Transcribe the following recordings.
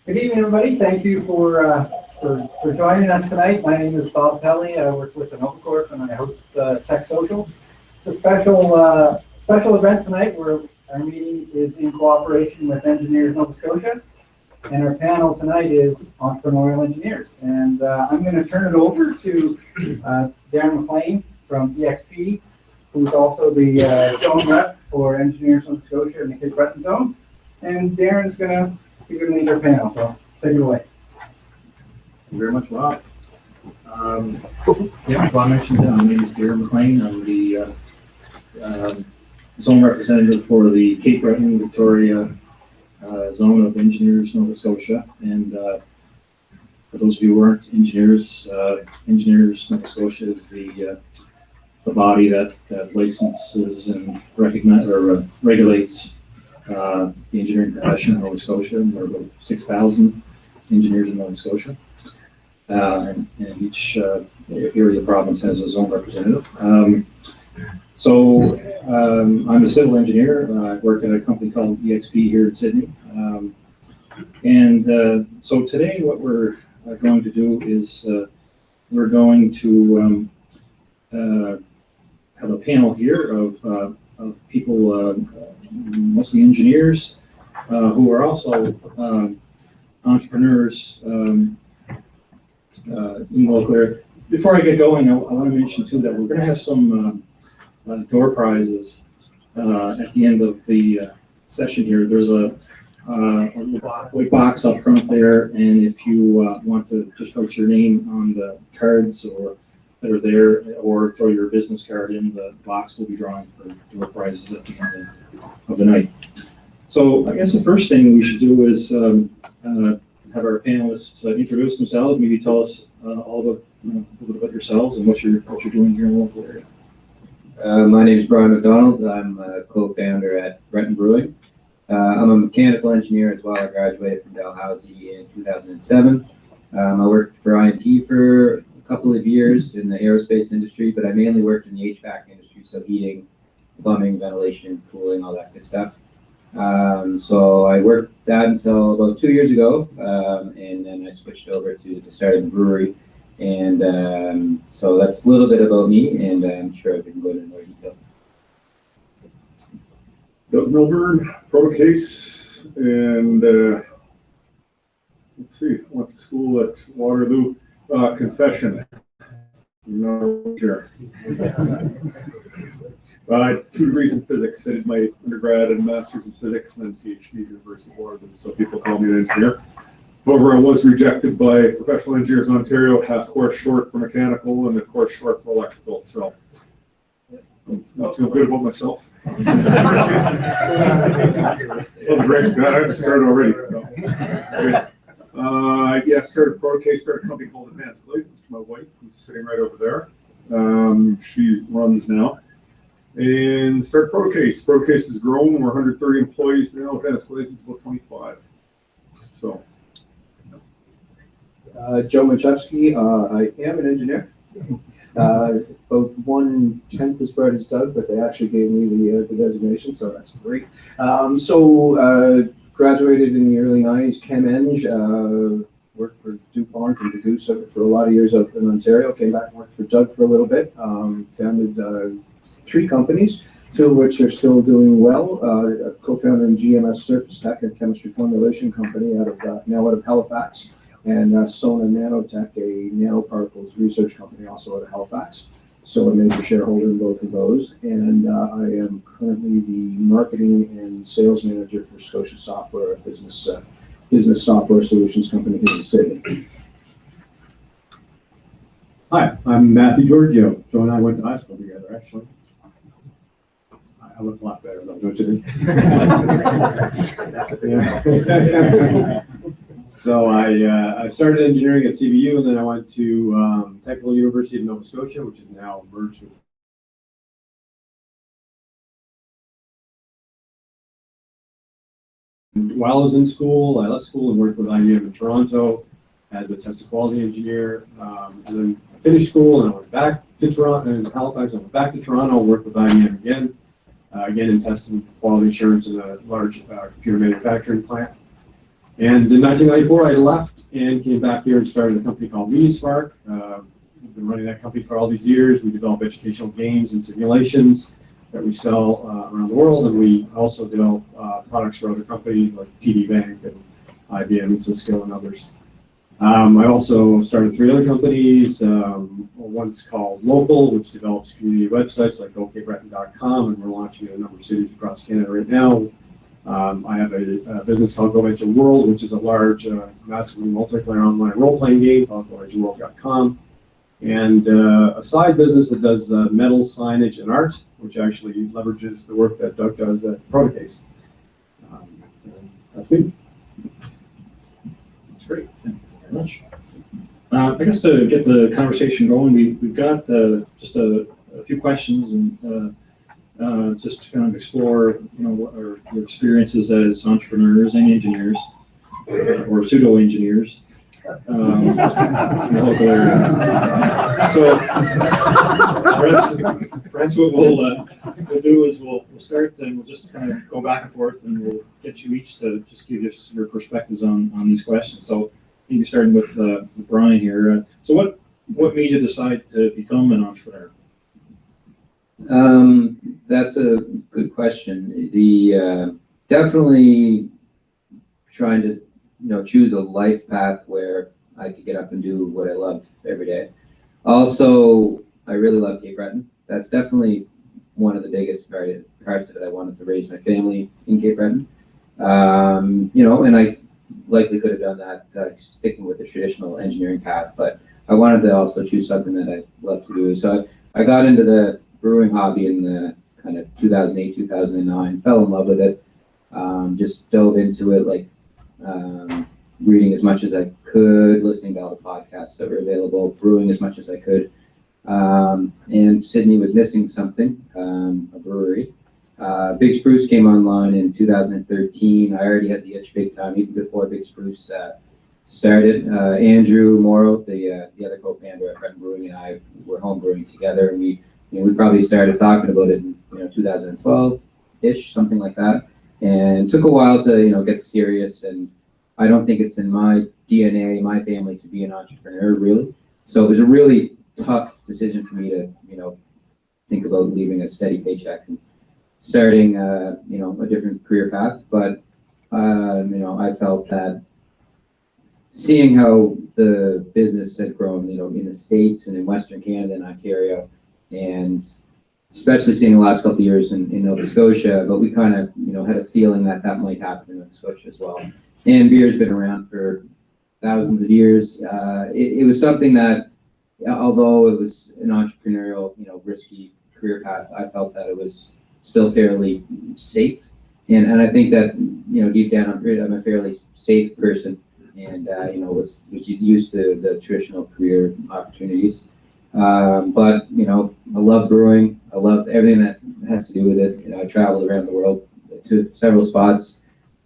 Good evening, everybody. Thank you for joining us tonight. My name is Bob Pelly. I work with Corp and I host Tech Social. It's a special event tonight where our meeting is in cooperation with Engineers Nova Scotia, and our panel tonight is Entrepreneurial Engineers. And I'm going to turn it over to Darren McLean from EXP, who's also the zone rep for Engineers Nova Scotia in the Cape Breton zone. And Darren's going to lead our panel, so take it away. Thank you very much, Bob. As Bob mentioned, my name is Darren McLean. I'm the zone representative for the Cape Breton Victoria zone of Engineers Nova Scotia. And for those of you who aren't engineers, Engineers Nova Scotia is the body that licenses and regulates the engineering profession in Nova Scotia. And there are about 6,000 engineers in Nova Scotia. And each area of the province has a zone representative. I'm a civil engineer. I work at a company called EXP here in Sydney. So today what we're going to do is we're going to have a panel here of people, mostly engineers, who are also entrepreneurs in local area. Before I get going, I want to mention too that we're going to have some door prizes at the end of the session here. There's a little box up front there, and if you want to just write your name on the cards or that are there, or throw your business card in, the box will be drawing for door prizes at the end of the night. So I guess the first thing we should do is have our panelists introduce themselves. Maybe tell us all a little bit about yourselves and what you're doing here in the local area. My name is Brian McDonald. I'm a co-founder at Breton Brewing. I'm a mechanical engineer as well. I graduated from Dalhousie in 2007. I worked for IMP for a couple of years in the aerospace industry, but I mainly worked in the HVAC industry, so heating, plumbing, ventilation, cooling, all that good stuff. So I worked that until about 2 years ago, and then I switched over to starting the brewery. And so that's a little bit about me, and I'm sure I can go into more detail. Doug Milburn, Protocase, and let's see, went to school at Waterloo. Confession. No, sure. I had 2 degrees in physics. I did my undergrad and master's in physics and then PhD at University of Waterloo, so people call me an engineer. However, I was rejected by Professional Engineers Ontario, half course short for mechanical and a course short for electrical, so I'm not feeling good about myself. Well, great. I haven't started already, so great. I started Protocase, started a company called Advanced Glazing, which is my wife, who's sitting right over there. She runs now. And started Protocase. Protocase has grown. We're 130 employees now. Advanced Glazing is about 25. So. Joe Machewski. I am an engineer. About 1/10 as bright as Doug, but they actually gave me the designation, so that's great. Graduated in the early 90s, Chem Eng, worked for DuPont and Degoose for a lot of years up in Ontario, came back and worked for Doug for a little bit, founded 3 companies, 2 of which are still doing well, a co-founder in GMS Surface Tech, a chemistry formulation company now out of Halifax, and Sona Nanotech, a nanoparticles research company also out of Halifax. So a major shareholder in both of those, and I am currently the marketing and sales manager for Scotia Software, a business software solutions company here in Sydney. Hi, I'm Matthew Giorgio. Joe and I went to high school together, actually. I look a lot better, though, don't you think? So I started engineering at CBU, and then I went to Technical University of Nova Scotia, which is now merged with. While I was in school, I left school and worked with IBM in Toronto as a test and quality engineer. And then I finished school and I went back to Toronto, in Halifax. I went back to Toronto, worked with IBM again in testing quality assurance in a large computer manufacturing plant. And in 1994, I left and came back here and started a company called MediaSpark. We've been running that company for all these years. We develop educational games and simulations that we sell around the world, and we also develop products for other companies like TD Bank and IBM and Cisco and others. I also started 3 other companies. One's called Local, which develops community websites like okbreton.com, and we're launching in a number of cities across Canada right now. I have a business called Go Venture World, which is a large, massively multiplayer online role-playing game called GoVentureWorld.com. And a side business that does metal signage and art, which actually leverages the work that Doug does at Protocase. That's me. That's great. Thank you very much. I guess to get the conversation going, we've got just a few questions, and just to kind of explore, what are your experiences as entrepreneurs and engineers, or pseudo engineers. In the local area. So perhaps what we'll do is we'll start, and we'll just kind of go back and forth, and we'll get you each to just give us your perspectives on these questions. So maybe starting with Brian here. So what made you decide to become an entrepreneur? That's a good question. The definitely trying to choose a life path where I could get up and do what I love every day. Also, I really love Cape Breton. That's definitely one of the biggest parts of it. I wanted to raise my family in Cape Breton. And I likely could have done that sticking with the traditional engineering path, but I wanted to also choose something that I love to do. So I got into the brewing hobby in the kind of 2008, 2009, fell in love with it, just dove into it, like reading as much as I could, listening to all the podcasts that were available, brewing as much as I could. And Sydney was missing something, a brewery. Big Spruce came online in 2013. I already had the itch big time, even before Big Spruce started. Andrew Morrow, the other co-founder at Breton Brewing, and I were home brewing together, and we probably started talking about it in 2012-ish, something like that. And it took a while to get serious, and I don't think it's in my DNA, my family, to be an entrepreneur, really. So it was a really tough decision for me to think about leaving a steady paycheck and starting a different career path. But I felt that seeing how the business had grown, in the States and in Western Canada and Ontario, and especially seeing the last couple of years in Nova Scotia, but we kind of, had a feeling that might happen in Nova Scotia as well. And beer's been around for thousands of years. It was something that, although it was an entrepreneurial, risky career path, I felt that it was still fairly safe. And I think that, deep down, I'm a fairly safe person, and, was used to the traditional career opportunities. But, I love brewing. I love everything that has to do with it. I traveled around the world to several spots,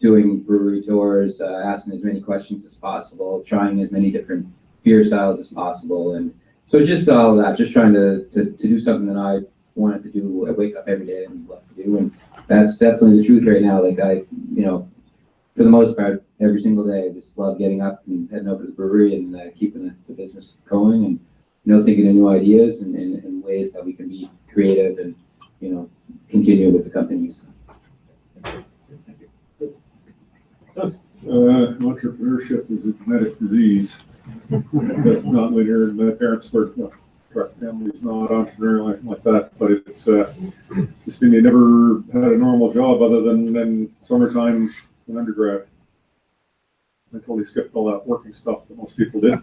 doing brewery tours, asking as many questions as possible, trying as many different beer styles as possible. And so it's just all of that, just trying to do something that I wanted to do. I wake up every day and love to do. And that's definitely the truth right now. Like for the most part, every single day, I just love getting up and heading over to the brewery and keeping the business going, and thinking of new ideas and ways that we can be creative and continue with the companies. Entrepreneurship is a genetic disease. That's not linear. My parents were, our family's not entrepreneurial or anything like that, but it's just been, you never had a normal job other than summertime in undergrad. I totally skipped all that working stuff that most people did.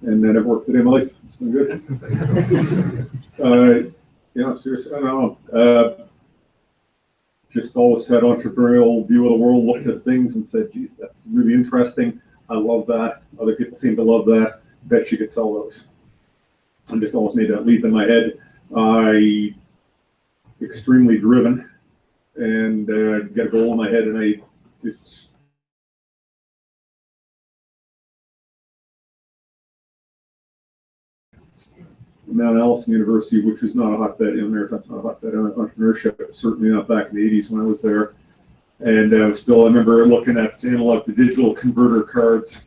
And then I've worked it in my life. It's been good. Seriously, I don't know. Just always had entrepreneurial view of the world, looked at things and said, geez, that's really interesting. I love that. Other people seem to love that. Bet you could sell those. And just always made that leap in my head. Extremely driven, and get a goal in my head, and Mount Allison University, which is not a hotbed in Maritime's not a hotbed on entrepreneurship, certainly not back in the 80s when I was there. And still, I remember looking at analog to digital converter cards,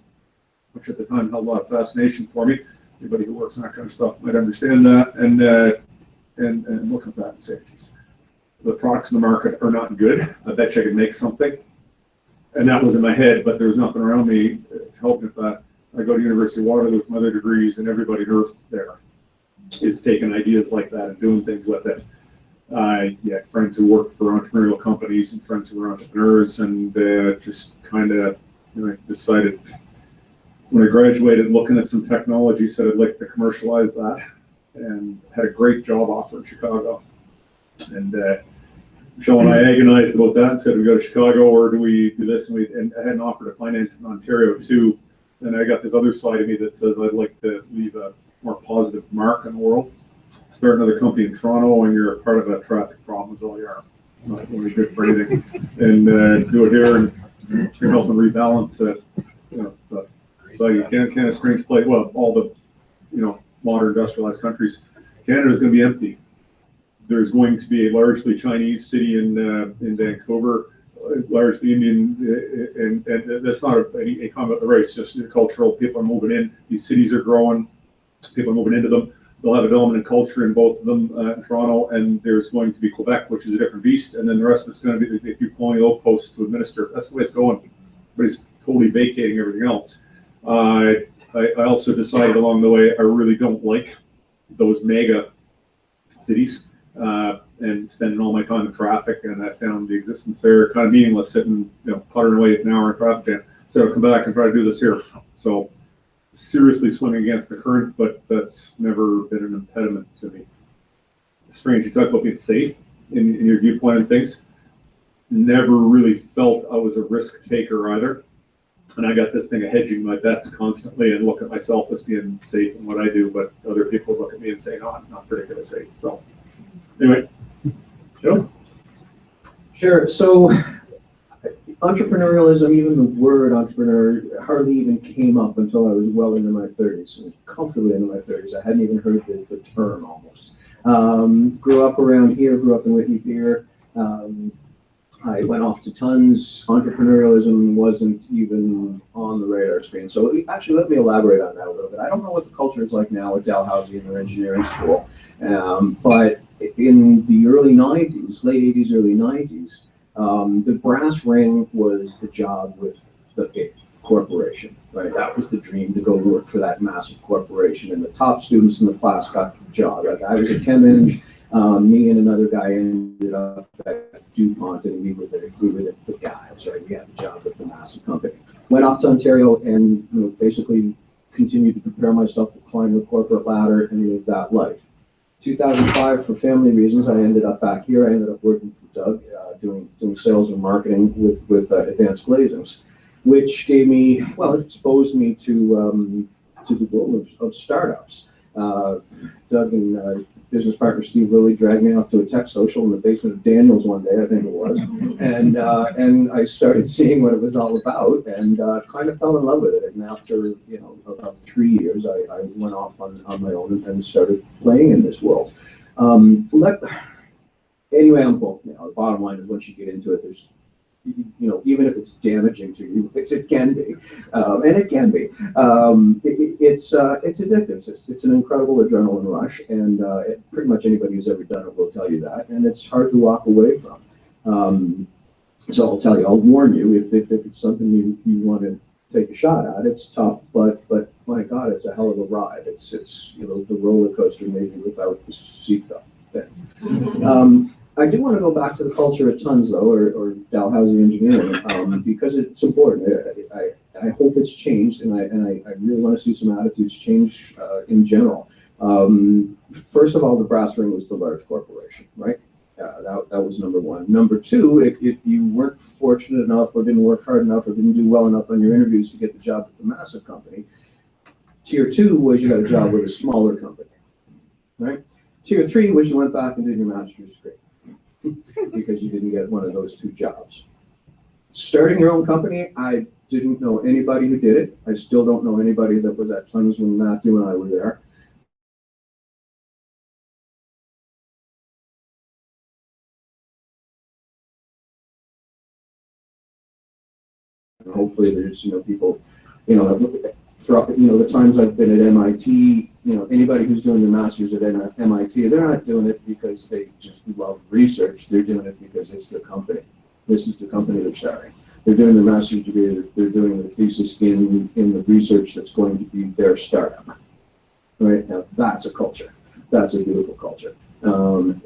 which at the time held a lot of fascination for me. Anybody who works on that kind of stuff might understand that. And look at that and say, geez, the products in the market are not good. I bet you I could make something. And that was in my head, but there was nothing around me to help me with that. I go to University of Waterloo with my other degrees, and everybody there is taking ideas like that and doing things with it. I had friends who work for entrepreneurial companies and friends who were entrepreneurs, and just kind of decided when I graduated, looking at some technology, said I'd like to commercialize that, and had a great job offer in Chicago. And Phil and I agonized about that and said, we go to Chicago or do we do this? And I had an offer to finance in Ontario too. And I got this other side of me that says I'd like to leave a more positive mark in the world. Start another company in Toronto, and you're a part of a traffic problem is all you are. Not really good for anything. And do it here and help them rebalance it. So you can't a strange place. Well, all the modern industrialized countries, Canada is going to be empty. There's going to be a largely Chinese city in Vancouver, largely Indian, and that's not a comment of the race, just cultural. People are moving in. These cities are growing. People are moving into them. They'll have a dominant culture in both of them, in Toronto, and there's going to be Quebec, which is a different beast, and then the rest of it's going to be a few colonial outposts to administer. That's the way it's going. Everybody's totally vacating everything else. I also decided along the way I really don't like those mega cities and spending all my time in traffic, and I found the existence there kind of meaningless, sitting puttering away an hour in traffic jam. So I'll come back and try to do this here. So seriously swimming against the current, but that's never been an impediment to me. Strange, you talk about being safe in your viewpoint and things. Never really felt I was a risk taker either. And I got this thing of hedging my bets constantly and look at myself as being safe in what I do, but other people look at me and say, no, I'm not particularly safe. So anyway, Joe? Sure. So entrepreneurialism, even the word entrepreneur, hardly even came up until I was well into my 30s, comfortably into my 30s. I hadn't even heard the term almost. Grew up around here, grew up in Whitney Pier. I went off to tons. Entrepreneurialism wasn't even on the radar screen. So actually, let me elaborate on that a little bit. I don't know what the culture is like now at Dalhousie in their engineering school, but in the early 90s, late 80s, early 90s, the brass ring was the job with the big corporation, right? That was the dream, to go work for that massive corporation. And the top students in the class got the job. Like I was a chem eng. Me and another guy ended up at DuPont, and we were the guys, right? We had the job with the massive company. Went off to Ontario and basically continued to prepare myself to climb the corporate ladder and live that life. 2005, for family reasons, I ended up back here. I ended up working for Doug, doing sales and marketing with Advanced Glazings, which gave me, well, it exposed me to the world of startups. Doug and business partner Steve Lilly dragged me off to a tech social in the basement of Daniel's one day, I think it was, and I started seeing what it was all about, and kind of fell in love with it. And after about 3 years, I went off on my own and started playing in this world. Anyway, the bottom line is, once you get into it, there's even if it's damaging to you, which it can be, and it can be, it's addictive. It's an incredible adrenaline rush, and pretty much anybody who's ever done it will tell you that, and it's hard to walk away from. So I'll warn you, if it's something you want to take a shot at, it's tough, but my God, it's a hell of a ride. It's the roller coaster maybe without the seatbelt thing. I do want to go back to the culture at Tons, though, or Dalhousie Engineering, because it's important. I hope it's changed, and I really want to see some attitudes change in general. First of all, the brass ring was the large corporation, right? That was number one. Number two, if you weren't fortunate enough, or didn't work hard enough, or didn't do well enough on your interviews to get the job at the massive company, tier two was you got a job with a smaller company, right? Tier three was you went back and did your master's degree, because you didn't get one of those two jobs. Starting your own company, I didn't know anybody who did it. I still don't know anybody that was at Tons when Matthew and I were there. And hopefully there's, people, for, the times I've been at MIT, anybody who's doing the master's at MIT, they're not doing it because they just love research. They're doing it because it's the company. This is the company they're starting. They're doing the master's degree, they're doing the thesis in the research that's going to be their startup. Right? Now, that's a culture. That's a beautiful culture. And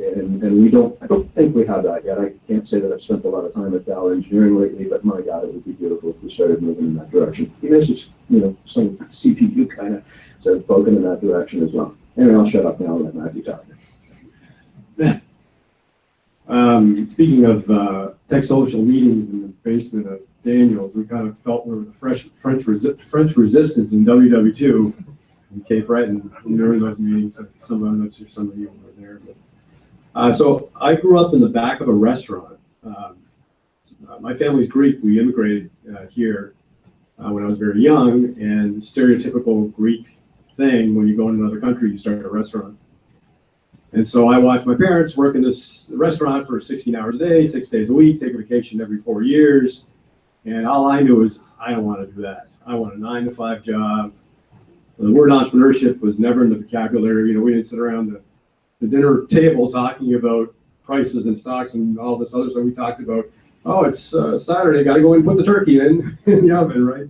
I don't think we have that yet. I can't say that I've spent a lot of time at Dow Engineering lately, but my God, it would be beautiful if we started moving in that direction. Even if it's, some CPU kind of started poking in that direction as well. Anyway, I'll shut up now and let Matthew talk. Speaking of tech social meetings in the basement of Daniels, we kind of felt we were the French resistance in WW2 in Cape Breton during those meetings. I'm not sure some of you were there. But, so I grew up in the back of a restaurant. My family's Greek. We immigrated here when I was very young, and stereotypical Greek thing, when you go in another country, you start a restaurant. And so I watched my parents work in this restaurant for 16 hours a day, 6 days a week, take a vacation every 4 years. And all I knew was, I don't want to do that. I want a 9-to-5 job. The word entrepreneurship was never in the vocabulary. We didn't sit around the dinner table talking about prices and stocks and all this other stuff. We talked about, oh, it's Saturday, got to go and put the turkey in the oven, right?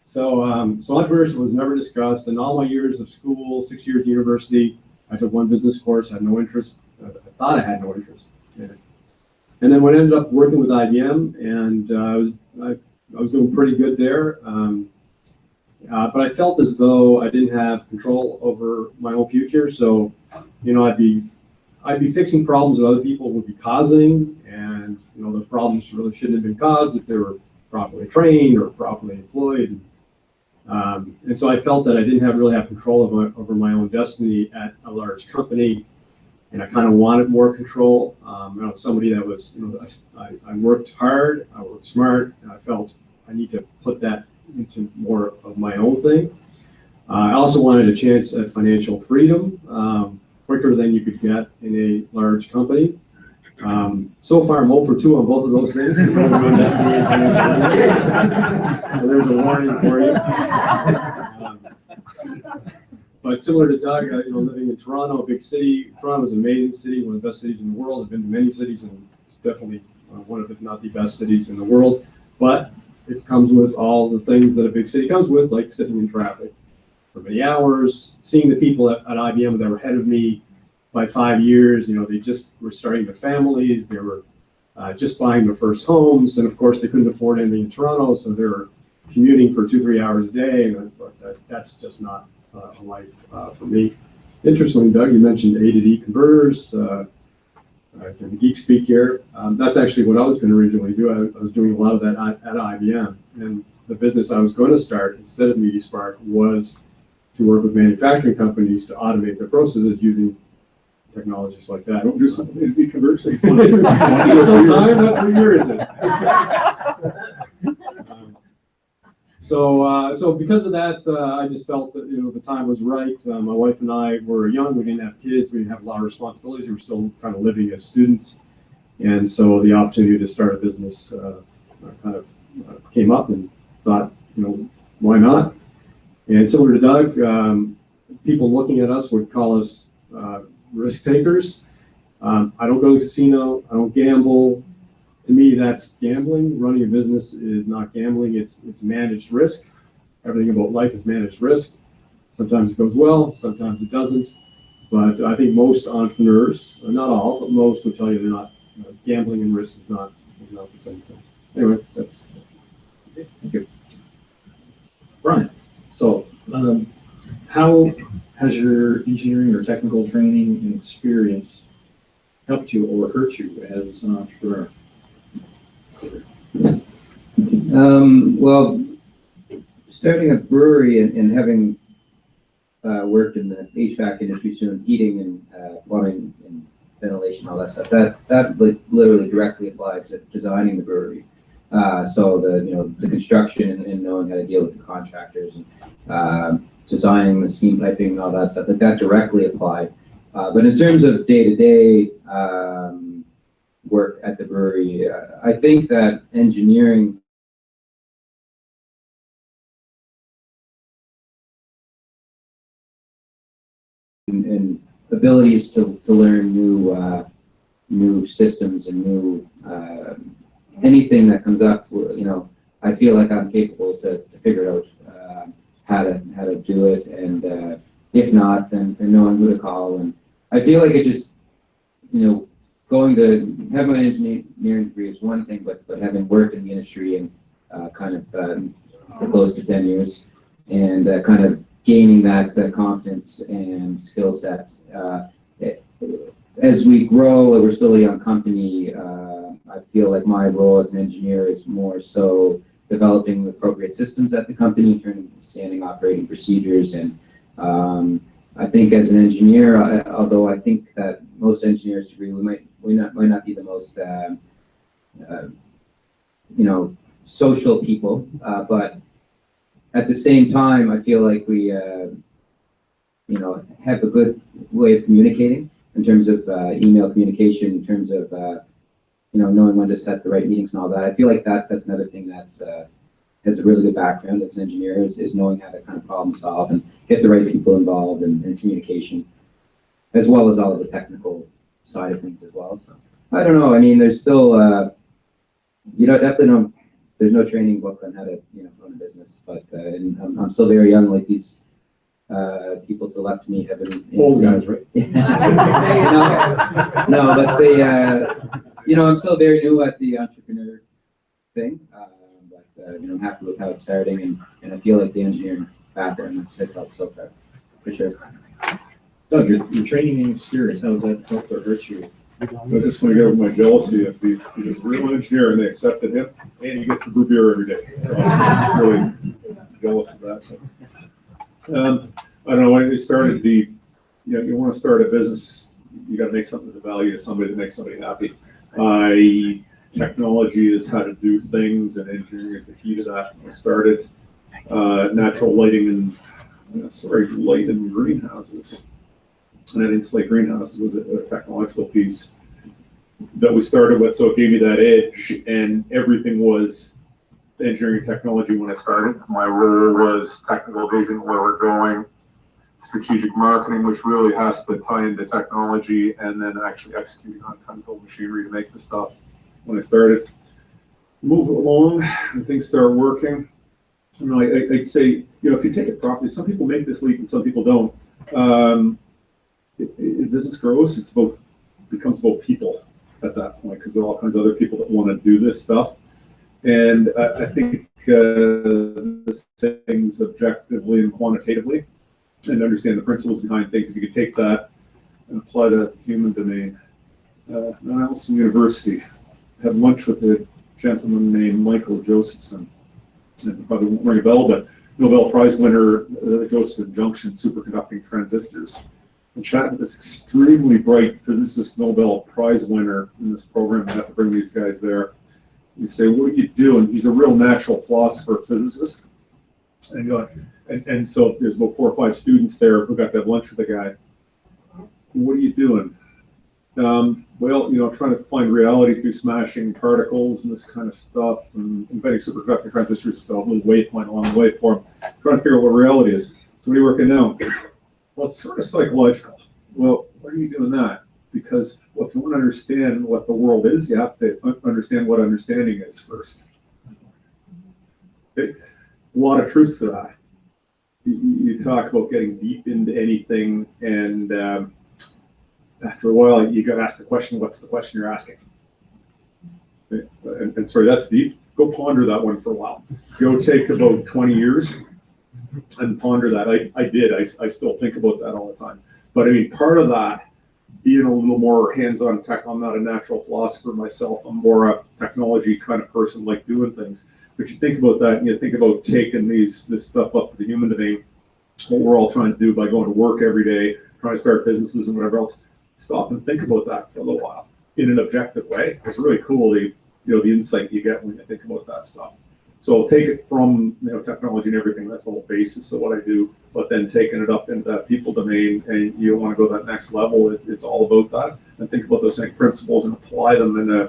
So entrepreneurship was never discussed. And all my years of school, 6 years of university, I took one business course, had no interest. I thought I had no interest in it. And then when I ended up working with IBM, and I was doing pretty good there, but I felt as though I didn't have control over my own future. So, I'd be fixing problems that other people would be causing, and those problems really shouldn't have been caused if they were properly trained or properly employed. And so I felt that I didn't really have control over my own destiny at a large company, and I kind of wanted more control. I was somebody that was, I worked hard, I worked smart, and I felt I need to put that into more of my own thing. I also wanted a chance at financial freedom, quicker than you could get in a large company. So far, I'm 0 for 2 on both of those things. So there's a warning for you. But similar to Doug, living in Toronto, a big city. Toronto is an amazing city, one of the best cities in the world. I've been to many cities, and it's definitely one of, if not the best cities in the world. But it comes with all the things that a big city comes with, like sitting in traffic for many hours, seeing the people at IBM that were ahead of me by 5 years. They just were starting their families. They were just buying their first homes, and of course they couldn't afford anything in Toronto, so they were commuting for 2-3 hours a day, and that's just not a life for me. Interestingly, Doug, you mentioned A to D converters. Can geek speak here? That's actually what I was going to originally do. I was doing a lot of that at IBM, and the business I was going to start instead of MediaSpark was to work with manufacturing companies to automate their processes using technologies like that. Don't do something to be conversing. What year is it? So because of that, I just felt that the time was right. My wife and I were young. We didn't have kids. We didn't have a lot of responsibilities. We were still kind of living as students, and so the opportunity to start a business kind of came up, and thought, why not? And similar to Doug, people looking at us would call us risk takers. I don't go to the casino. I don't gamble. To me, that's gambling. Running a business is not gambling. It's managed risk. Everything about life is managed risk. Sometimes it goes well, sometimes it doesn't. But I think most entrepreneurs, not all, but most, would tell you they're not. Gambling and risk is not the same thing. Anyway, that's okay. Thank you. Brian, so how has your engineering or technical training and experience helped you or hurt you as an entrepreneur? Well, starting a brewery and having worked in the HVAC industry, soon heating and plumbing and ventilation, all that stuff, that literally directly applied to designing the brewery. So the construction and knowing how to deal with the contractors and designing the steam piping and all that stuff, that directly applied. But in terms of day-to-day work at the brewery, I think that engineering and abilities to learn new systems and new anything that comes up. I feel like I'm capable to figure out how to do it, and if not, then knowing who to call. And I feel like it just, going to have my engineering degree is one thing, but having worked in the industry and for close to 10 years, and kind of gaining that confidence and skill set. As we grow, we're still a young company. I feel like my role as an engineer is more so developing the appropriate systems at the company, in terms of standing operating procedures. And I think as an engineer, although I think that most engineers degree, we might not be the most social people, but at the same time, I feel like we have a good way of communicating in terms of email communication, in terms of knowing when to set the right meetings and all that. I feel like that's another thing that's has a really good background as an engineer, is knowing how to kind of problem solve and get the right people involved in communication, as well as all of the technical side of things as well. So I don't know. I mean, there's still definitely there's no training book on how to run a business, but and I'm still very young, like these people to the left of me have been Old guys, right? no, but I'm still very new at the entrepreneur thing, but I'm happy with how it's starting, and I feel like the engineering background has helped so far, for sure. Doug, your training and experience, how does that help or hurt you? I just want to get over my jealousy. If he's a real engineer and they accepted him, and he gets to brew beer every day. So I'm really jealous of that. I don't know, when you started you want to start a business, you got to make something that's of value to somebody, to make somebody happy. Technology is how to do things, and engineering is the key to that. When I started natural lighting light in greenhouses. And I think greenhouses was a technological piece that we started with, so it gave me that edge, and everything was engineering technology when I started. My role was technical vision, where we're going, strategic marketing, which really has to tie into technology, and then actually executing on chemical machinery to make the stuff. When I started, move along and things start working. I'd say, if you take it properly, some people make this leap and some people don't. Business grows, becomes about people at that point, because there are all kinds of other people that want to do this stuff. And I think this things objectively and quantitatively, and understand the principles behind things. If you could take that and apply that to the human domain. Nelson University, had lunch with a gentleman named Michael Josephson. And probably won't ring a bell, but Nobel Prize winner, Josephson Junction superconducting transistors. And chatted with this extremely bright physicist, Nobel Prize winner in this program. I have to bring these guys there. You say, what do you do? And he's a real natural philosopher physicist. And so there's about 4 or 5 students there who got to have lunch with the guy. What are you doing? Trying to find reality through smashing particles and this kind of stuff, and inventing superconducting transistors, so a little waypoint along the waveform, trying to figure out what reality is. So what are you working now? Well, it's sort of psychological. Well, why are you doing that? Because if you want to understand what the world is, you have to understand what understanding is first. A lot of truth to that. You talk about getting deep into anything, and after a while, you got to ask the question, what's the question you're asking? And sorry, that's deep. Go ponder that one for a while. Go take about 20 years and ponder that. I did. I still think about that all the time. But I mean, part of that, being a little more hands-on tech, I'm not a natural philosopher myself. I'm more a technology kind of person, like doing things. But you think about that, and you think about taking this stuff up to the human domain, what we're all trying to do by going to work every day, trying to start businesses and whatever else. Stop and think about that for a little while in an objective way. It's really cool, the insight you get when you think about that stuff. So I'll take it from technology and everything. That's the whole basis of what I do. But then taking it up into that people domain, and you want to go that next level. It's all about that. And think about those same principles and apply them in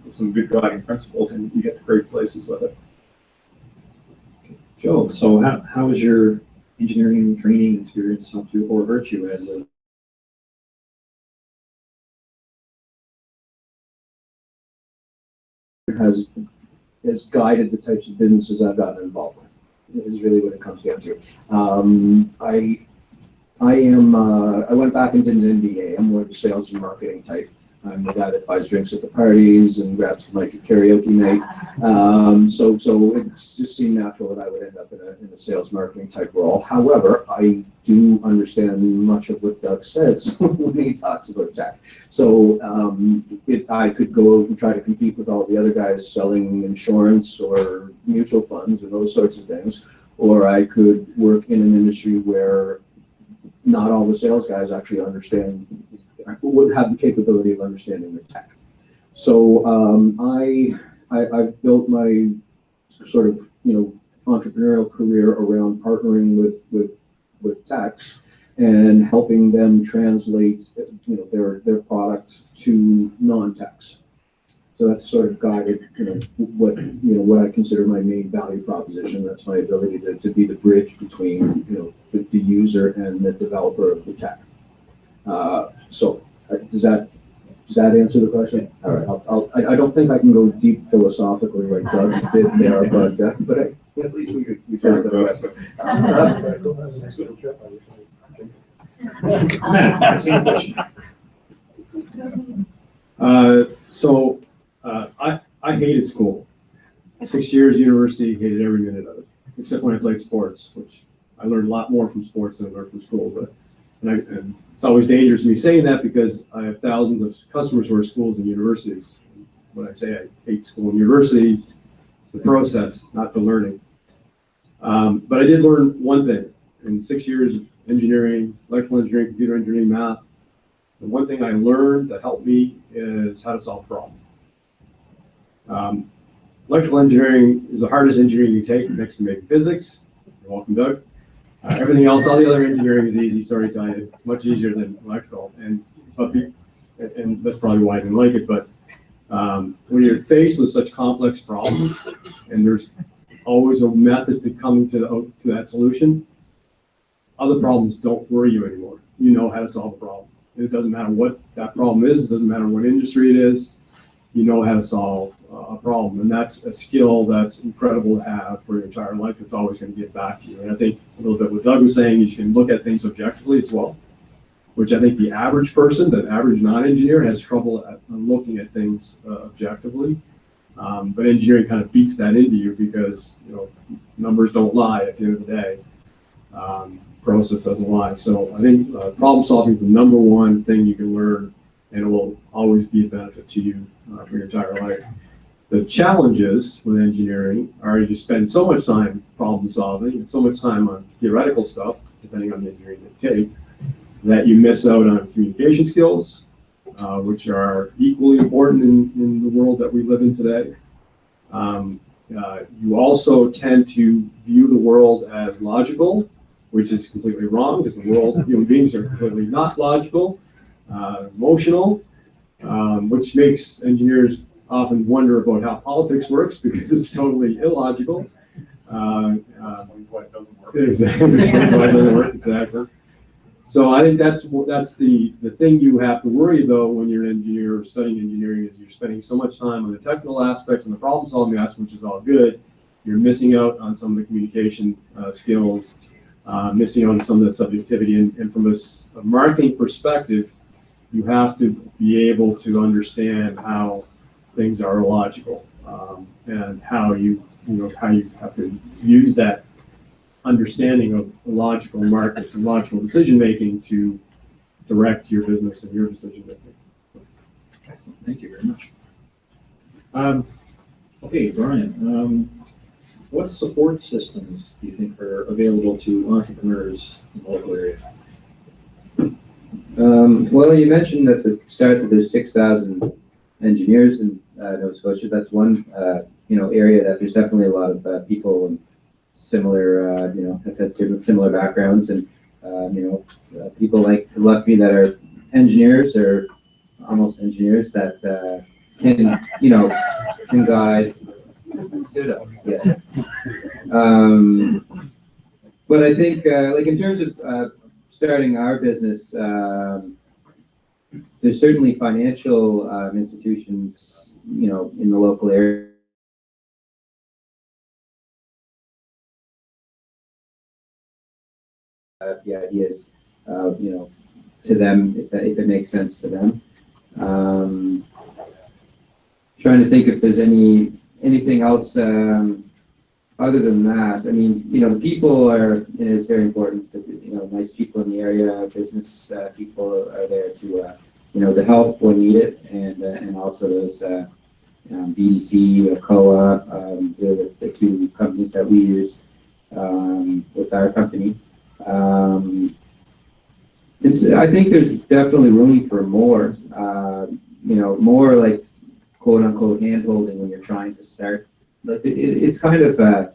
some good guiding principles, and you get to great places with it. Joe, so how is your engineering training experience help you or hurt you as a has guided the types of businesses I've gotten involved with, is really what it comes down to. I went back into an MBA. I'm more of a sales and marketing type. I'm the guy that buys drinks at the parties and grabs the mic at karaoke night. So it just seemed natural that I would end up in a sales marketing type role. However, I do understand much of what Doug says when he talks about tech. So I could go and try to compete with all the other guys selling insurance or mutual funds and those sorts of things, or I could work in an industry where not all the sales guys actually would have the capability of understanding the tech. So I've built my sort of entrepreneurial career around partnering with techs and helping them translate their product to non-techs. So that's sort of guided what I consider my main value proposition. That's my ability to be the bridge between the user and the developer of the tech. So does that answer the question? All right. I don't think I can go deep philosophically like Doug did there, but at least we could talk about Matt, same question. I hated school. 6 years university, hated every minute of it, except when I played sports, which I learned a lot more from sports than I learned from school. But and it's always dangerous to me saying that because I have thousands of customers who are schools and universities. When I say I hate school and university, it's the process, not the learning. But I did learn one thing. In 6 years of engineering, electrical engineering, computer engineering, math, the one thing I learned that helped me is how to solve problems. Electrical engineering is the hardest engineering you take next to maybe physics. You're welcome, Doug. Everything else, all the other engineering is easy, sorry, tell you, much easier than electrical. And that's probably why I didn't like it. But when you're faced with such complex problems, and there's always a method to coming to that solution, other problems don't worry you anymore. You know how to solve a problem. And it doesn't matter what that problem is. It doesn't matter what industry it is. You know how to solve a problem. And that's a skill that's incredible to have for your entire life. It's always going to get back to you. And I think a little bit what Doug was saying, you can look at things objectively as well, which I think the average person, the average non-engineer, has trouble at looking at things objectively. But engineering kind of beats that into you because numbers don't lie at the end of the day. Process doesn't lie. So I think problem solving is the number one thing you can learn, and it will always be a benefit to you for your entire life. The challenges with engineering are you spend so much time problem solving and so much time on theoretical stuff, depending on the engineering you take, that you miss out on communication skills, which are equally important in the world that we live in today. You also tend to view the world as logical, which is completely wrong because the world, human beings are completely not logical, emotional, which makes engineers often wonder about how politics works because it's totally illogical. Explains why it doesn't work. Exactly. Explains why it doesn't work, exactly. So I think that's the thing you have to worry though when you're an engineer or studying engineering is you're spending so much time on the technical aspects and the problem solving aspects, which is all good. You're missing out on some of the communication skills, missing out on some of the subjectivity. And from a marketing perspective, you have to be able to understand how things are logical and how you have to use that understanding of logical markets and logical decision making to direct your business and your decision making. Excellent. Thank you very much. Okay, Brian, what support systems do you think are available to entrepreneurs in the local area? Well, you mentioned at the start that there's 6,000 engineers in Nova Scotia. That's one area that there's definitely a lot of people and similar have had similar backgrounds, and people like me that are engineers or almost engineers that can guide. Yes. But I think, like in terms of starting our business, there's certainly financial institutions, in the local area. The ideas, to them, if it makes sense to them. Trying to think if there's anything else other than that. I mean, the people is very important. Nice people in the area, business people are there to help when needed, and also those BDC, COA, the two companies that we use with our company. I think there's definitely room for more, more like quote unquote hand holding when you're trying to start. Like it's kind of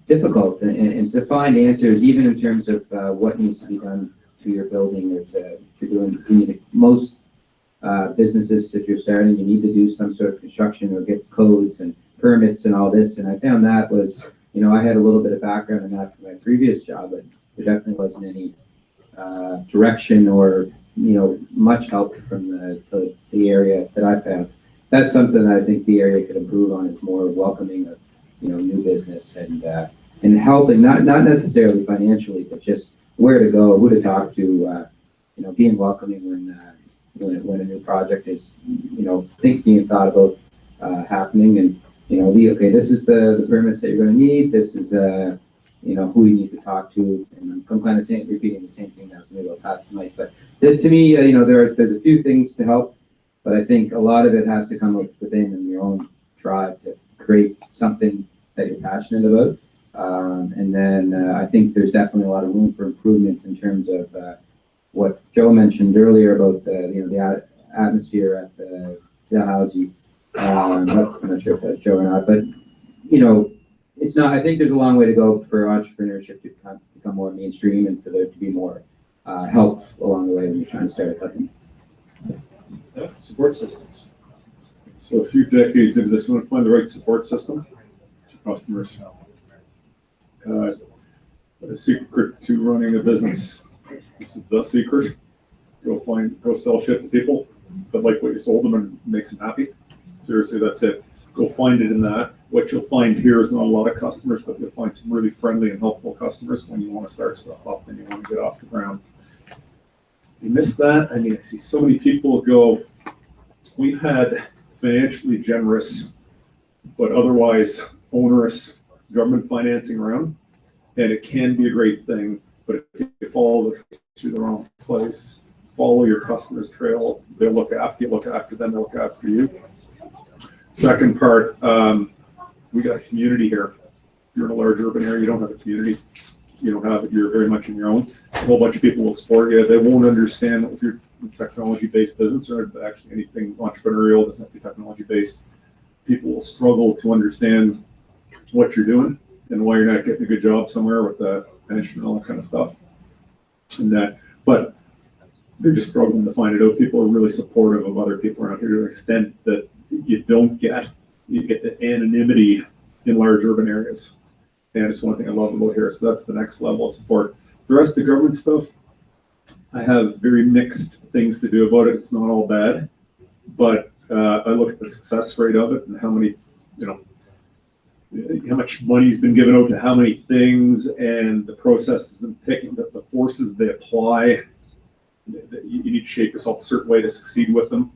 difficult and to find answers, even in terms of what needs to be done to your building or to doing. Most businesses, if you're starting, you need to do some sort of construction or get codes and permits and all this. And I found that was, I had a little bit of background in that from my previous job, but there definitely wasn't any direction or much help from the area that I found. That's something that I think the area could improve on, is more welcoming of new business and helping, not necessarily financially, but just where to go, who to talk to, being welcoming when a new project is being thought about happening, and okay, this is the permits that you're going to need, this is who you need to talk to, and I'm kind of repeating the same thing that was maybe about past night, but to me, there's a few things to help, but I think a lot of it has to come up within and your own drive to create something that you're passionate about, and then I think there's definitely a lot of room for improvement in terms of what Joe mentioned earlier about the atmosphere at the Dalhousie. I'm not sure if that's Joe or not, but it's not. I think there's a long way to go for entrepreneurship to become more mainstream and for there to be more help along the way when you're trying to start a company. Support systems. So a few decades into this, you want to find the right support system for customers. The secret to running a business. This is the secret. Go sell shit to people that like what you sold them and makes them happy. Seriously, that's it. Go find it in that. What you'll find here is not a lot of customers, but you'll find some really friendly and helpful customers when you want to start stuff up and you want to get off the ground. You miss that. I mean, I see so many people go, we've had financially generous, but otherwise onerous government financing around, and it can be a great thing, but if you follow the trace through the wrong place, follow your customer's trail, they'll look after you, look after them, they'll look after you. Second part, we got a community here. If you're in a large urban area, you don't have a community. You don't have it, you're very much on your own. A whole bunch of people will support you. They won't understand if you're a technology-based business or actually anything entrepreneurial doesn't have to be technology-based. People will struggle to understand what you're doing and why you're not getting a good job somewhere with the pension and all that kind of stuff. But they're just struggling to find it out. People are really supportive of other people around here to an extent that you get the anonymity in large urban areas. And it's one thing I love about here. So that's the next level of support. The rest of the government stuff, I have very mixed things to do about it. It's not all bad, but I look at the success rate of it and how many, how much money's been given out to how many things, and the processes and picking the forces they apply. You need to shape yourself a certain way to succeed with them.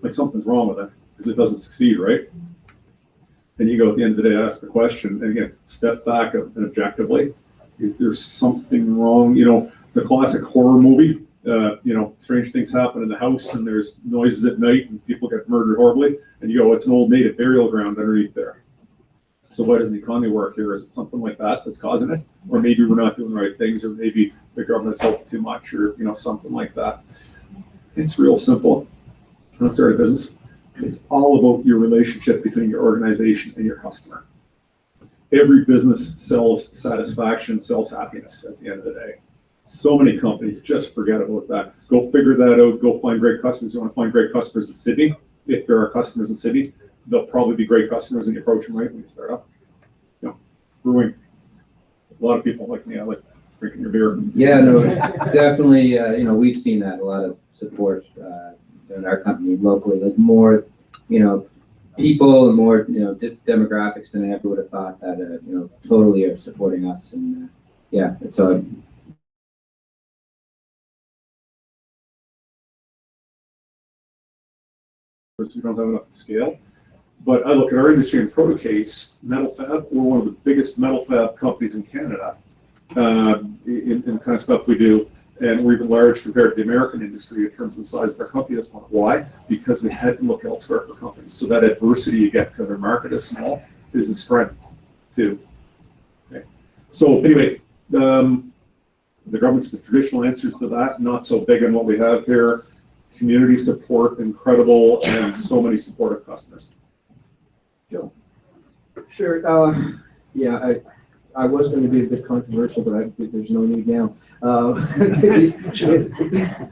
Like something's wrong with it because it doesn't succeed, right? And you go at the end of the day, ask the question, and again, step back and objectively, is there something wrong? The classic horror movie, strange things happen in the house and there's noises at night and people get murdered horribly, and you go, it's an old native burial ground underneath there. So why doesn't the economy work here? Is it something like that that's causing it? Or maybe we're not doing the right things, or maybe the government's helping too much, or something like that. It's real simple. Let's start a business. It's all about your relationship between your organization and your customer. Every business sells satisfaction, sells happiness at the end of the day. So many companies just forget about that. Go figure that out. Go find great customers. You want to find great customers in Sydney? If there are customers in Sydney, they'll probably be great customers when you approach them right when you start up. Brewing. A lot of people like me, I like drinking your beer. Yeah, no, definitely, we've seen that, a lot of support, in our company locally, like more, people and more, demographics than I ever would have thought that, totally are supporting us, and, yeah, it's a. We don't have enough scale. But I look at our industry in Protocase, metal fab, we're one of the biggest metal fab companies in Canada, in the kind of stuff we do. And we're even large compared to the American industry in terms of the size of our company. That's why? Because we had to look elsewhere for companies. So that adversity you get because our market is small is a strength too. Okay. So anyway, the government's the traditional answers to that, not so big on what we have here. Community support, incredible, and so many supportive customers. Joe. Sure. Yeah, I was going to be a bit controversial, but there's no need now.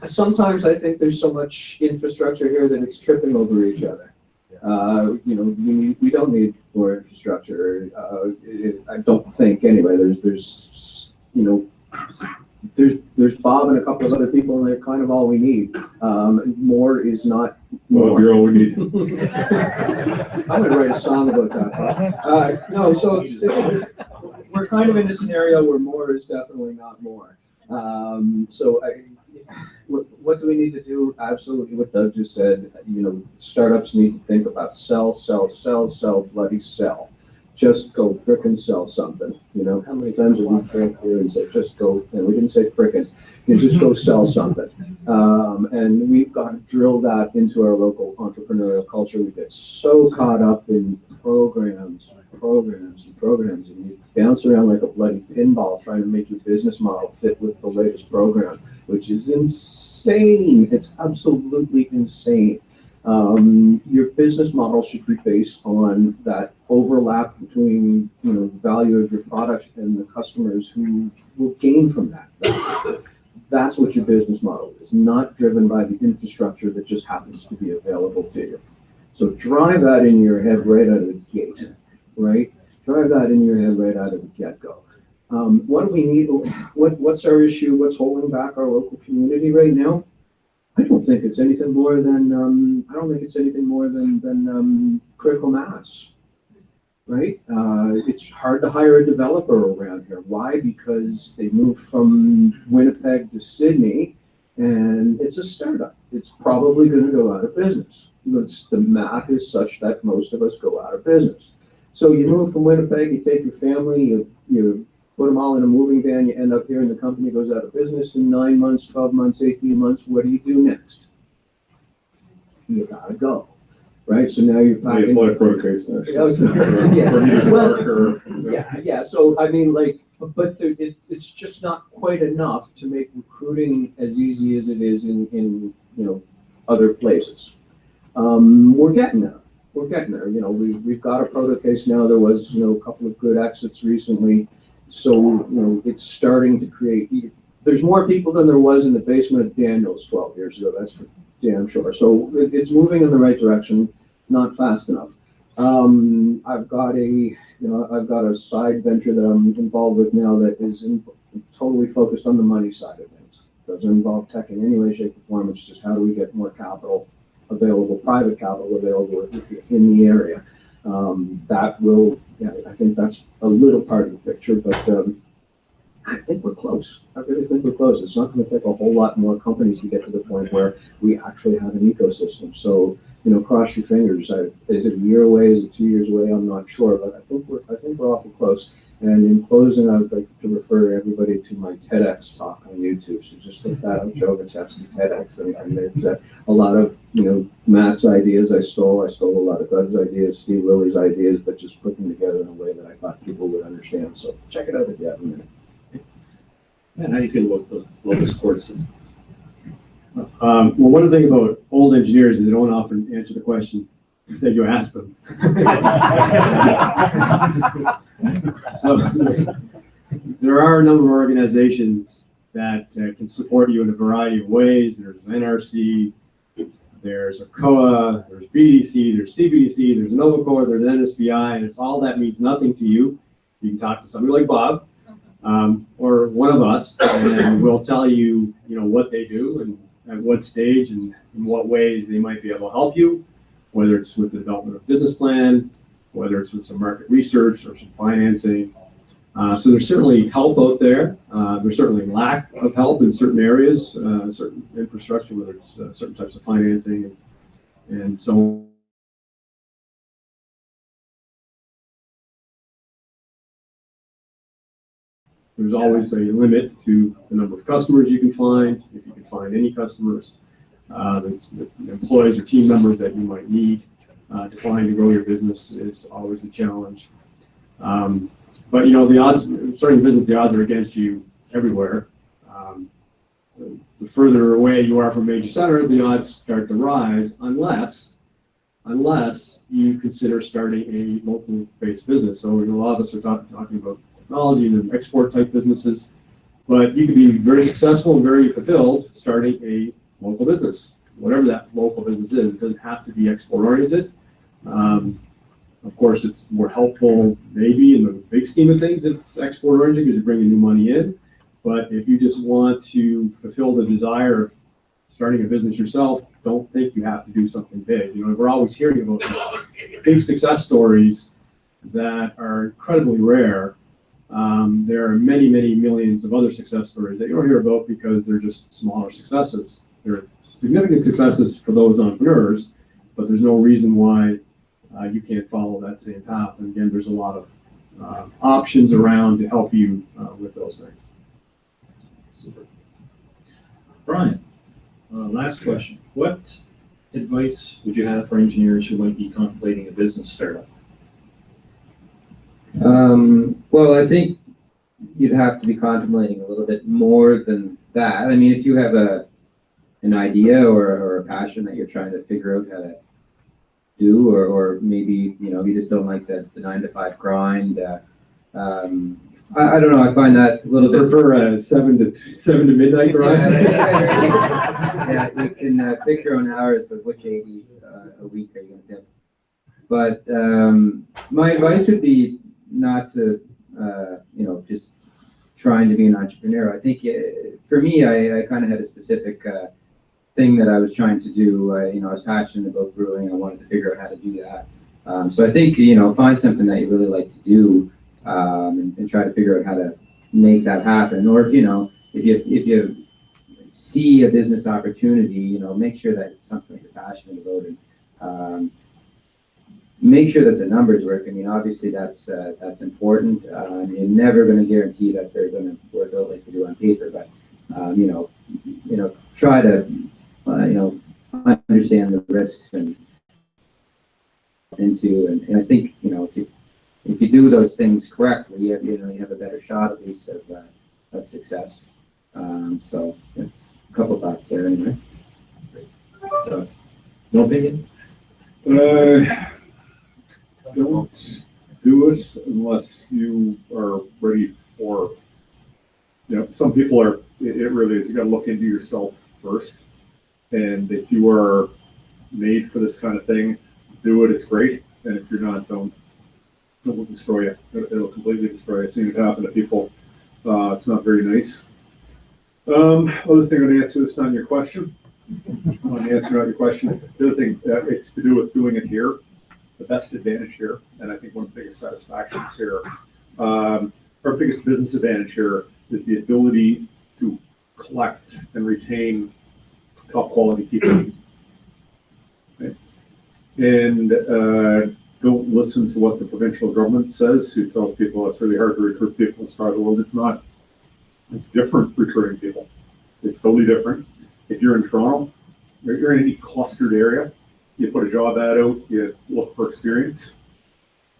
Sometimes I think there's so much infrastructure here that it's tripping over each other. We don't need more infrastructure. I don't think anyway. There's Bob and a couple of other people, and they're kind of all we need. More is not more. Well, you're all we need. I'm going to write a song about that. No, so we're kind of in a scenario where more is definitely not more. What do we need to do? Absolutely what Doug just said. Startups need to think about sell, bloody sell. Just go frickin' sell something. How many times have we drank here and said, just go, and we didn't say frickin', just go sell something. And we've got to drill that into our local entrepreneurial culture. We get so caught up in programs, and you bounce around like a bloody pinball trying to make your business model fit with the latest program, which is insane. It's absolutely insane. Your business model should be based on that overlap between the value of your product and the customers who will gain from that. That's what your business model is, not driven by the infrastructure that just happens to be available to you. So drive that in your head right out of the gate, right? Drive that in your head right out of the get-go. What do we need? What's our issue? What's holding back our local community right now? I don't think it's anything more than critical mass, right? It's hard to hire a developer around here. Why? Because they moved from Winnipeg to Sydney, and it's a startup. It's probably going to go out of business. The math is such that most of us go out of business. So you move from Winnipeg, you take your family, you put them all in a moving van, you end up here, and the company goes out of business in 9 months, 12 months, 18 months. What do you do next? You gotta go, right? So now you're packing. Apply Protocase next. Yeah. So I mean, but it's just not quite enough to make recruiting as easy as it is in other places. We're getting there. We've got a Protocase now. There was a couple of good exits recently. So, it's starting to create, there's more people than there was in the basement of Daniel's 12 years ago, that's for damn sure. So it's moving in the right direction, not fast enough. I've got a side venture that I'm involved with now that is totally focused on the money side of things. Doesn't involve tech in any way, shape, or form. It's just how do we get more capital available, private capital available in the area. I think that's a little part of the picture, but I think we're close. I really think we're close. It's not going to take a whole lot more companies to get to the point where we actually have an ecosystem. So, cross your fingers. Is it a year away? Is it 2 years away? I'm not sure, but I think we're awful close. And in closing, I would like to refer everybody to my TEDx talk on YouTube. So just look that up, Joe Vitebsky TEDx, and it's a lot of Matt's ideas I stole. I stole a lot of Doug's ideas, Steve Lilly's ideas, but just put them together in a way that I thought people would understand. So check it out if you have a minute. And how do you feel about the local support system? Well, one thing about old engineers is they don't often answer the question that you ask them. So, there are a number of organizations that can support you in a variety of ways. There's NRC, there's ACOA, there's BDC, there's CBDC, there's Novacore, there's NSBI, and if all that means nothing to you, you can talk to somebody like Bob, or one of us, and we'll tell you, what they do and at what stage and in what ways they might be able to help you, whether it's with the development of a business plan, whether it's with some market research or some financing. So there's certainly help out there. There's certainly lack of help in certain areas, certain infrastructure, whether it's certain types of financing and so on. There's always a limit to the number of customers you can find, if you can find any customers, the employees or team members that you might need to find and grow your business is always a challenge. But the odds, starting a business, the odds are against you everywhere. The further away you are from a major center, the odds start to rise unless you consider starting a local-based business. So a lot of us are talking about technology and export type businesses, but you can be very successful and very fulfilled starting a local business, whatever that local business is. It doesn't have to be export oriented. Of course, it's more helpful maybe in the big scheme of things if it's export oriented because you're bringing new money in. But if you just want to fulfill the desire of starting a business yourself, don't think you have to do something big. We're always hearing about these big success stories that are incredibly rare. There are many, many millions of other success stories that you don't hear about because they're just smaller successes. They're significant successes for those entrepreneurs, but there's no reason why you can't follow that same path. And again, there's a lot of options around to help you with those things. Super. Brian, last question. What advice would you have for engineers who might be contemplating a business startup? Well, I think you'd have to be contemplating a little bit more than that. I mean, if you have an idea or a passion that you're trying to figure out how to do, or maybe, you just don't like the 9-to-5 grind. I don't know. I find that a little bit. Prefer a 7 to midnight grind. Yeah, you can pick your own hours, but which 80 a week are you going to pick? But my advice would be not to, just trying to be an entrepreneur. I think for me, I kind of had a specific thing that I was trying to do. I was passionate about brewing. I wanted to figure out how to do that. So I think, find something that you really like to do and try to figure out how to make that happen. Or, if you see a business opportunity, make sure that it's something that you're passionate about and make sure that the numbers work. I mean, obviously that's important. You're never going to guarantee that they're going to work out like they do on paper, but try to understand the risks and I think if you do those things correctly, you have a better shot at least of success. So that's a couple thoughts there anyway. So, no opinion? Don't do it unless you are ready for, some people are, it really is, you got to look into yourself first. And if you are made for this kind of thing, do it, it's great. And if you're not, it will destroy you. It'll completely destroy you. I've seen it happen to people. It's not very nice. Other thing I'm going to answer this on your question. On the answer on your question, the other thing, it's to do with doing it here. The best advantage here, and I think one of the biggest satisfactions here, our biggest business advantage here is the ability to collect and retain top quality people. Okay? And don't listen to what the provincial government says, who tells people it's really hard to recruit people in this part of the world. It's not. It's different recruiting people. It's totally different. If you're in Toronto, you're in any clustered area, you put a job ad out, you look for experience.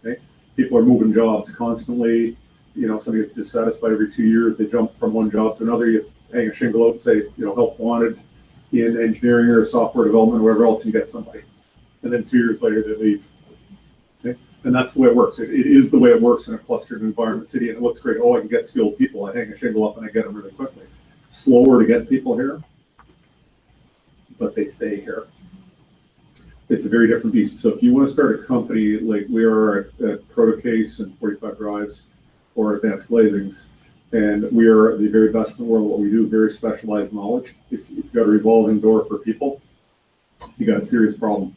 Okay? People are moving jobs constantly. Somebody gets dissatisfied every 2 years, they jump from one job to another. You hang a shingle out and say, help wanted in engineering or software development or wherever else, and you get somebody. And then 2 years later, they leave. Okay? And that's the way it works. It is the way it works in a clustered environment city, and it looks great. Oh, I can get skilled people. I hang a shingle up and I get them really quickly. Slower to get people here, but they stay here. It's a very different beast. So if you want to start a company like we are at Protocase and 45 Drives or Advanced Glazings, And we are the very best in the world at what we do, very specialized knowledge. If you've got a revolving door for people, you got a serious problem.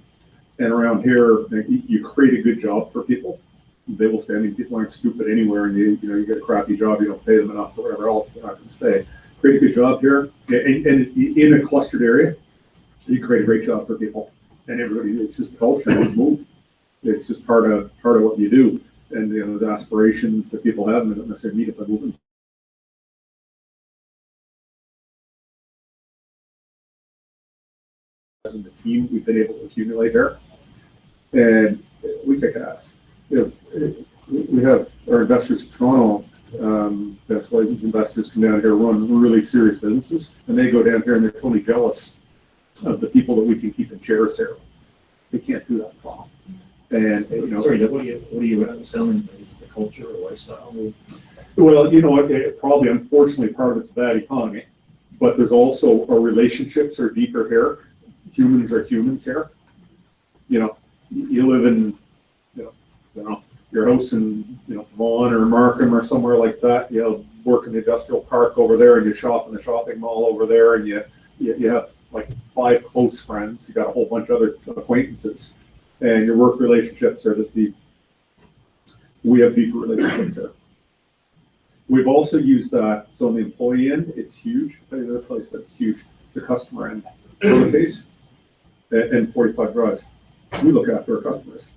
And around here, you create a good job for people, they will stay. I mean, people aren't stupid anywhere, and you get a crappy job, you don't pay them enough or whatever else, they're not going to stay. Create a good job here, and in a clustered area, you create a great job for people, and everybody. It's just culture, it's move. It's just part of what you do, and those aspirations that people have, and they don't necessarily meet it by moving. As a team, we've been able to accumulate here, and we kick ass. We have our investors in Toronto, best licensed investors come down here, run really serious businesses, and they go down here and they're totally jealous of the people that we can keep in chairs here. They can't do that problem. And Sorry, what are you selling? The culture or lifestyle? Well, probably unfortunately part of it's a bad economy, but there's also our relationships are deeper here. Humans are humans here. You live in your house in Vaughan or Markham or somewhere like that. Work in the industrial park over there, and you shop in the shopping mall over there, and you have like 5 close friends. You got a whole bunch of other acquaintances, and your work relationships are just deep. We have deeper relationships here. We've also used that. So on the employee end, it's huge. The other place that's huge, the customer end. Case and 45 drives. We look after our customers.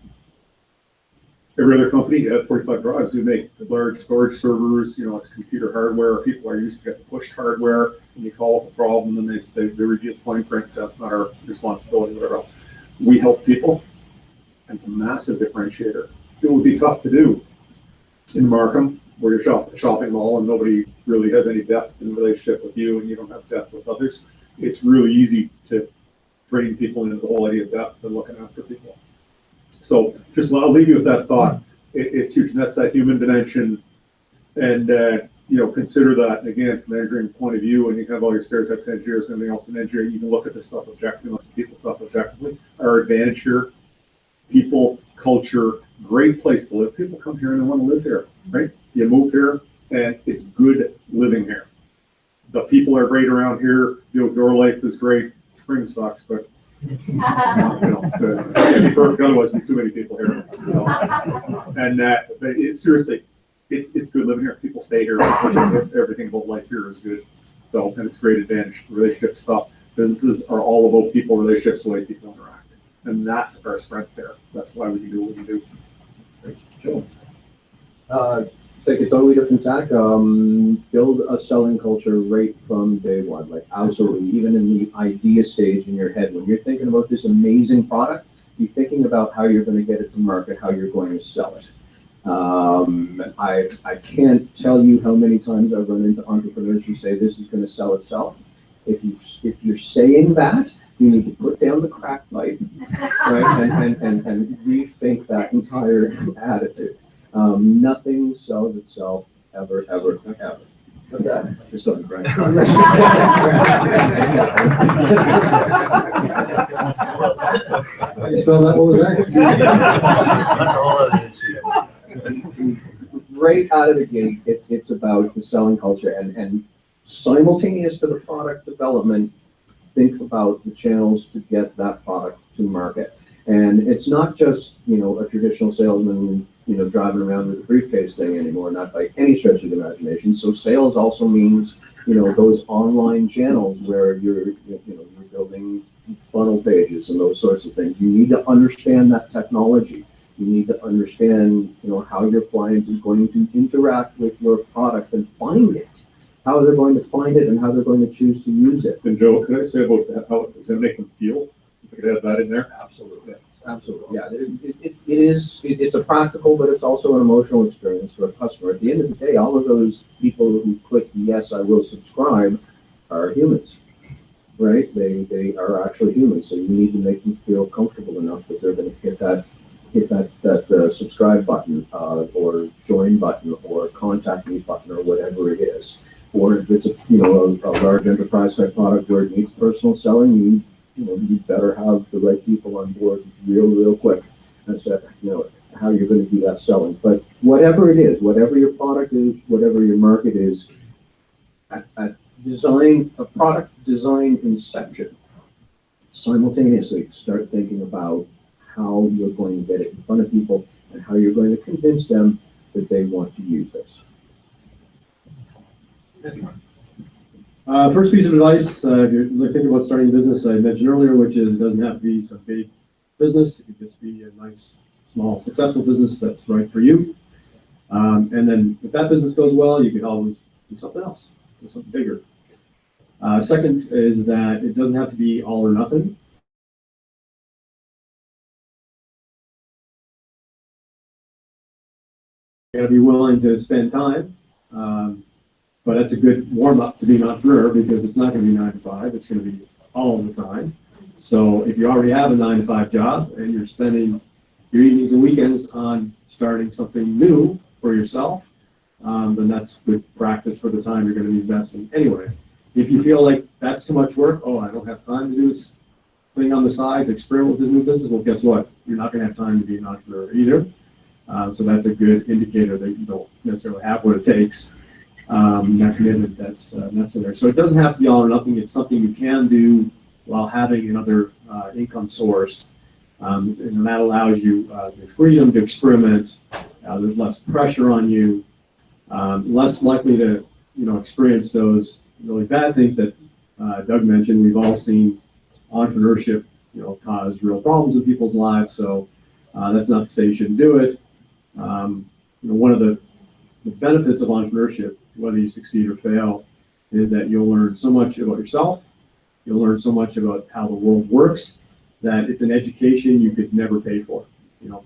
Every other company at 45 drives, we make large storage servers. It's computer hardware. People are used to get pushed hardware, and you call up a problem, and they reveal fine print. So that's not our responsibility. Whatever else, we help people, and it's a massive differentiator. It would be tough to do in Markham, where you're at the shopping mall, and nobody really has any depth in the relationship with you, and you don't have depth with others. It's really easy to bring people into the whole idea of depth and looking after people. So I'll leave you with that thought. It's huge, and that's that human dimension. And consider that, and again, from an engineering point of view, and you have all your stereotypes, engineers, and everything else in engineering, you can look at this stuff objectively, look at people stuff objectively. Our advantage here, people, culture, great place to live. People come here and they want to live here, right? You move here, and it's good living here. The people are great around here. The outdoor life is great. Spring sucks, but it'd be perfect. Otherwise, there'd be too many people here. And seriously, it's good living here. People stay here. Everything about life here is good. So, and it's great advantage. Relationship stuff. Businesses are all about people, relationships, the way people interact, and that's our strength there. That's why we can do what we do. Great. Joe. Take a totally different tack. Build a selling culture right from day one. Like absolutely, even in the idea stage in your head, when you're thinking about this amazing product, you're thinking about how you're going to get it to market, how you're going to sell it. I can't tell you how many times I've run into entrepreneurs who say this is going to sell itself. If you're saying that, you need to put down the crack pipe, right, and rethink that entire attitude. Nothing sells itself ever. What's that? There's something right. You spell that one right out of the gate, it's about the selling culture, and simultaneous to the product development, think about the channels to get that product to market. And it's not just, a traditional salesman, driving around with a briefcase thing anymore, not by any stretch of the imagination. So sales also means, those online channels where you're building funnel pages and those sorts of things. You need to understand that technology. You need to understand, how your client is going to interact with your product and find it, how they're going to find it, and how they're going to choose to use it. And Joe, can I say about that, how it's going to make them feel? If I could add that in there. Absolutely. Absolutely. Yeah, it's a practical, but it's also an emotional experience for a customer. At the end of the day, all of those people who click yes, I will subscribe are humans, right? They are actually humans. So you need to make them feel comfortable enough that they're going to hit that subscribe button or join button or contact me button or whatever it is. Or if it's a large enterprise type product where it needs personal selling, you better have the right people on board real quick. That's how you're going to do that selling. But whatever it is, whatever your product is, whatever your market is, at a product design inception, simultaneously start thinking about how you're going to get it in front of people and how you're going to convince them that they want to use this. First piece of advice, if you're thinking about starting a business, I mentioned earlier, which is it doesn't have to be some big business. It could just be a nice, small, successful business that's right for you. And then if that business goes well, you can always do something else, do something bigger. Second is that it doesn't have to be all or nothing. You gotta be willing to spend time. But that's a good warm-up to be an entrepreneur because it's not going to be 9 to 5. It's going to be all the time. So if you already have a 9 to 5 job and you're spending your evenings and weekends on starting something new for yourself, then that's good practice for the time you're going to be investing anyway. If you feel like that's too much work, oh, I don't have time to do this thing on the side, to experiment with this new business, well, guess what? You're not going to have time to be an entrepreneur either. So that's a good indicator that you don't necessarily have what it takes. That commitment that's necessary. So it doesn't have to be all or nothing. It's something you can do while having another income source, and that allows you the freedom to experiment. There's less pressure on you, less likely to experience those really bad things that Doug mentioned. We've all seen entrepreneurship cause real problems in people's lives. So that's not to say you shouldn't do it. One of the benefits of entrepreneurship, whether you succeed or fail, is that you'll learn so much about yourself. You'll learn so much about how the world works that it's an education you could never pay for.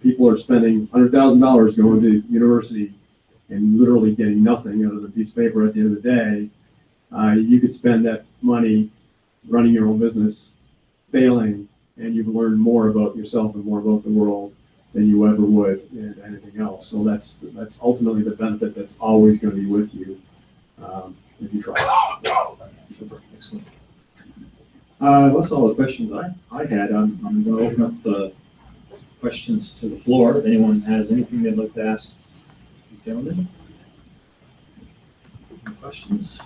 People are spending $100,000 going to university and literally getting nothing other than a piece of paper at the end of the day. You could spend that money running your own business, failing, and you've learned more about yourself and more about the world than you ever would in anything else. So that's ultimately the benefit that's always going to be with you if you try. Super, excellent. That's all the questions I had. I'm going to open up the questions to the floor. If anyone has anything they'd like to ask, gentlemen, any questions?